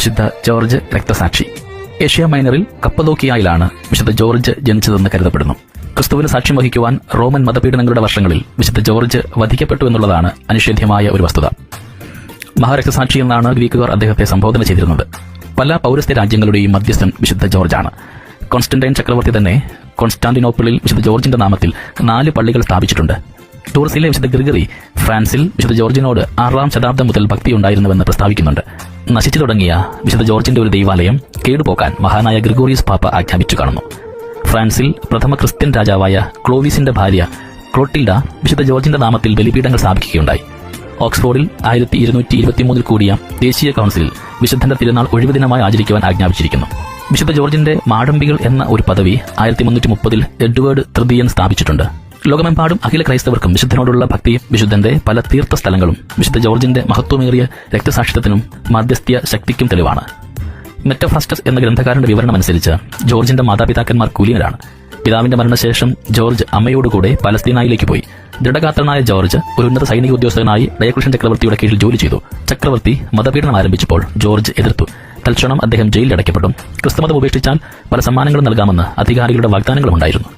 വിശുദ്ധ ജോർജ് രക്തസാക്ഷി. ഏഷ്യ മൈനറിൽ കപ്പദോക്കിയയിലാണ് വിശുദ്ധ ജോർജ് ജനിച്ചതെന്ന് കരുതപ്പെടുന്നു. ക്രിസ്തുവിന് സാക്ഷ്യം വഹിക്കുവാൻ റോമൻ മതപീഡനങ്ങളുടെ വർഷങ്ങളിൽ വിശുദ്ധ ജോർജ് വധിക്കപ്പെട്ടു എന്നുള്ളതാണ് അനിഷേധ്യമായ ഒരു വസ്തുത. മഹാരക്തസാക്ഷി എന്നാണ് ഗ്രീക്കുകാർ അദ്ദേഹത്തെ സംബോധന ചെയ്തിരുന്നത്. പല പൗരസ്ത്യ രാജ്യങ്ങളുടെയും മധ്യസ്ഥൻ വിശുദ്ധ ജോർജാണ്. കോൺസ്റ്റന്റൈൻ ചക്രവർത്തി തന്നെ കോൺസ്റ്റാന്റിനോപ്പിളിൽ വിശുദ്ധ ജോർജിന്റെ നാമത്തിൽ 4 പള്ളികൾ സ്ഥാപിച്ചിട്ടുണ്ട്. ടൂർസിലെ വിശുദ്ധ ഗ്രിഗറി ഫ്രാൻസിൽ വിശുദ്ധ ജോർജിനോട് 6-ാം ശതാബ്ദം മുതൽ ഭക്തിയുണ്ടായിരുന്നുവെന്ന് പ്രസ്താവിക്കുന്നുണ്ട്. നശിച്ചു തുടങ്ങിയ വിശുദ്ധ ജോർജിന്റെ ഒരു ദൈവാലയം കേടുപോക്കാൻ മഹാനായ ഗ്രിഗോറിയസ് പാപ്പ ആജ്ഞാപിച്ചു കാണുന്നു. ഫ്രാൻസിൽ പ്രഥമ ക്രിസ്ത്യൻ രാജാവായ ക്ലോവിസിന്റെ ഭാര്യ ക്ലോട്ടിൽഡ വിശുദ്ധ ജോർജിന്റെ നാമത്തിൽ ബലിപീഠങ്ങൾ സ്ഥാപിക്കുകയുണ്ടായി. ഓക്സ്ഫോർഡിൽ 1223 കൂടിയ ദേശീയ കൗൺസിലിൽ വിശുദ്ധന്റെ തിരുനാൾ ഒഴിവു ദിനമായി ആചരിക്കുവാൻ ആജ്ഞാപിച്ചിരിക്കുന്നു. വിശുദ്ധ ജോർജിന്റെ മാടമ്പികൾ എന്ന ഒരു പദവി 1330 എഡ്വേർഡ് തൃതീയൻ സ്ഥാപിച്ചിട്ടുണ്ട്. ലോകമെമ്പാടും അഖില ക്രൈസ്തവർക്കും വിശുദ്ധനോടുള്ള ഭക്തിയും വിശുദ്ധന്റെ പല തീർത്ഥ സ്ഥലങ്ങളും വിശുദ്ധ ജോർജിന്റെ മഹത്വമേറിയ രക്തസാക്ഷിത്വത്തിനും മാധ്യസ്ഥ്യ ശക്തിക്കും തെളിവാണ്. മെറ്റഫ്രാസ്റ്റസ് എന്ന ഗ്രന്ഥകാരന്റെ വിവരണമനുസരിച്ച് ജോർജിന്റെ മാതാപിതാക്കന്മാർ കുലീനരാണ്. പിതാവിന്റെ മരണശേഷം ജോർജ് അമ്മയോടുകൂടെ പലസ്തീനായിലേക്ക് പോയി. ദൃഢഗാത്രനായ ജോർജ് ഒരു ഉന്നത സൈനിക ഉദ്യോഗസ്ഥനായി ഡയക്ലഷ്യൻ ചക്രവർത്തിയുടെ കീഴിൽ ജോലി ചെയ്തു. ചക്രവർത്തി മതപീഡനം ആരംഭിച്ചപ്പോൾ ജോർജ് എതിർത്തു. തൽക്ഷണം അദ്ദേഹം ജയിലിൽ അടയ്ക്കപ്പെട്ടു. ക്രിസ്തുമതം ഉപേക്ഷിച്ചാൽ പല സമ്മാനങ്ങളും നൽകാമെന്ന് അധികാരികളുടെ വാഗ്ദാനങ്ങളും ഉണ്ടായിരുന്നു.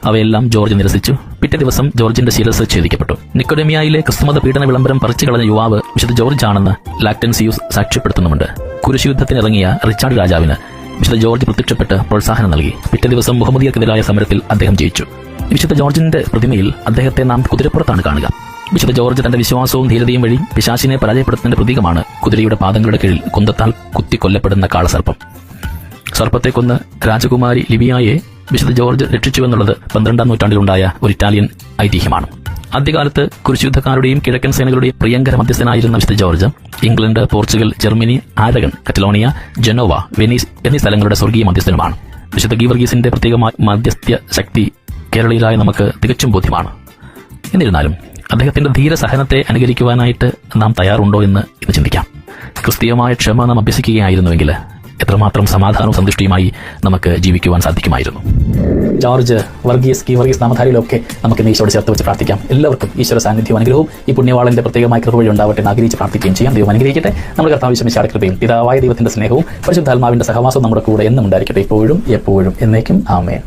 അവയെല്ലാം ജോർജ് നിരസിച്ചു. പിറ്റേ ദിവസം ജോർജിന്റെ ശിരസ് ഛേദിക്കപ്പെട്ടു. നിക്കോഡേമിയയിലെ ക്രിസ്തുമത പീഡന വിളംബരം പറിച്ചു കളഞ്ഞ യുവാവ് വിശുദ്ധ ജോർജ് ആണെന്ന് ലാക്ടൻസിയൂസ് സാക്ഷ്യപ്പെടുത്തുന്നുമുണ്ട്. കുരിശുയുദ്ധത്തിനിറങ്ങിയ റിച്ചാർഡ് രാജാവിന് വിശുദ്ധ ജോർജ് പ്രത്യക്ഷപ്പെട്ട് പ്രോത്സാഹനം നൽകി. പിറ്റേ ദിവസം മുഹമ്മദിയർക്കെതിരായ സമരത്തിൽ അദ്ദേഹം ജയിച്ചു. വിശുദ്ധ ജോർജിന്റെ പ്രതിമയിൽ അദ്ദേഹത്തെ നാം കുതിരപ്പുറത്താണ് കാണുക. വിശുദ്ധ ജോർജ് തന്റെ വിശ്വാസവും ധീരതയും വഴി പിശാചിനെ പരാജയപ്പെടുത്തുന്നതിന്റെ പ്രതീകമാണ് കുതിരയുടെ പാദങ്ങളുടെ കീഴിൽ കുന്തത്താൽ കുത്തി കൊല്ലപ്പെടുന്ന കാളസർപ്പം. സർപ്പത്തെ കൊന്ന് രാജകുമാരി ലിബിയായെ വിശുദ്ധ ജോർജ് രക്ഷിച്ചുവെന്നുള്ളത് 12-ാം നൂറ്റാണ്ടിലുണ്ടായ ഒരു ഇറ്റാലിയൻ ഐതിഹ്യമാണ്. ആദ്യകാലത്ത് കുരിശുയുദ്ധക്കാരുടെയും കിഴക്കൻ സേനകളുടെയും പ്രിയങ്കര മധ്യസ്ഥനായിരുന്ന വിശുദ്ധ George England, Portugal, Germany, Aragon, Catalonia, ജനോവ, വെനീസ് എന്നീ സ്ഥലങ്ങളുടെ സ്വർഗീയ മധ്യസ്ഥനുമാണ്. വിശുദ്ധ ഗീവർഗീസിന്റെ പ്രത്യേകമായ മധ്യസ്ഥ്യ ശക്തി കേരളീയരായ നമുക്ക് തികച്ചും ബോധ്യമാണ്. എന്നിരുന്നാലും അദ്ദേഹത്തിന്റെ ധീരസഹനത്തെ അനുകരിക്കുവാനായിട്ട് നാം തയ്യാറുണ്ടോ എന്ന് ചിന്തിക്കാം. ക്രിസ്തീയമായ ക്ഷമ നാം അഭ്യസിക്കുകയായിരുന്നുവെങ്കിൽ എത്രമാത്രം സമാധാനവും സന്തുഷ്ടിയുമായി നമുക്ക് ജീവിക്കുവാൻ സാധിക്കുമായിരുന്നു. ജോർജ്, വർഗീസ്, ഗീവർഗീസ് നാമധാരികളൊക്കെ നമുക്ക് ഈശോയോട് ചേർത്ത് വെച്ച് പ്രാർത്ഥിക്കാം. എല്ലാവർക്കും ഈശ്വര സാന്നിധ്യവും അനുഗ്രഹവും ഈ പുണ്യവാളന്റെ പ്രത്യേകമായ കൃപ വഴി ഉണ്ടാവട്ടെ എന്ന് ആഗ്രഹിച്ച് പ്രാർത്ഥിക്കുകയും ചെയ്യാം. ദൈവം അനുഗ്രഹിക്കട്ടെ. നമ്മുടെ കർത്താവ് ഈശോയുടെ കൃപയും പിതാവായ ദൈവത്തിന്റെ സ്നേഹവും പരിശുദ്ധാത്മാവിന്റെ സഹവാസവും നമ്മുടെ കൂടെ എന്നും ഉണ്ടായിരിക്കട്ടെ, ഇപ്പോഴും എപ്പോഴും എന്നേക്കും. ആമേൻ.